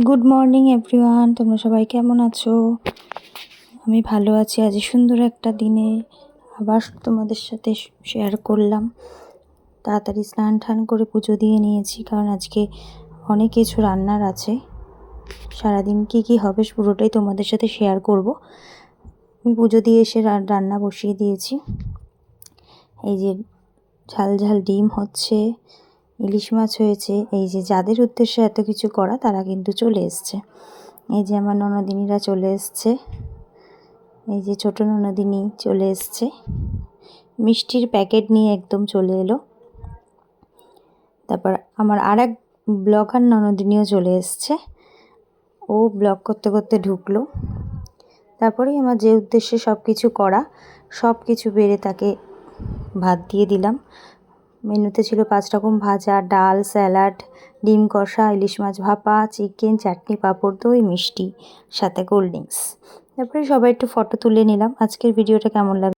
Good morning everyone, তোমরা সবাই কেমন আছো? আমি ভালো আছি। আজ সুন্দর একটা দিনে আবার তোমাদের সাথে শেয়ার করলাম। তাড়াতাড়ি স্নান টান করে পুজো দিয়ে নিয়েছি, কারণ আজকে অনেক কিছু রান্নার আছে। সারাদিন কি হবে পুরোটাই তোমাদের সাথে শেয়ার করব। আমি পুজো দিয়ে এসে রান্না বসিয়ে দিয়েছি। এই যে ঝাল ঝাল ডিম হচ্ছে, ইলিশ মাছ হয়েছে। এই যে যাদের উদ্দেশ্যে এত কিছু করা তারা কিন্তু চলে এসছে। এই যে আমার ননদিনীরা চলে এসছে, এই যে ছোট ননদিনী চলে এসছে, মিষ্টির প্যাকেট নিয়ে একদম চলে এলো। তারপর আমার আর এক ব্লগার ননদিনীও চলে এসছে, ও ব্লগ করতে করতে ঢুকলো। তারপরেই আমার যে উদ্দেশ্যে সব কিছু করা, সব কিছু বেড়ে তাকে ভাত দিয়ে দিলাম। মেনুতে ছিল 5 রকম ভাজা, ডাল, স্যালাড, ডিম কষা, ইলিশ মাছ ভাপা, চিকেন, চাটনি, পাঁপড়, দই, মিষ্টি, সাথে কোল্ড ড্রিঙ্কস। তারপরে সবাই একটু ফটো তুলে নিলাম। আজকের ভিডিওটা কেমন লাগলো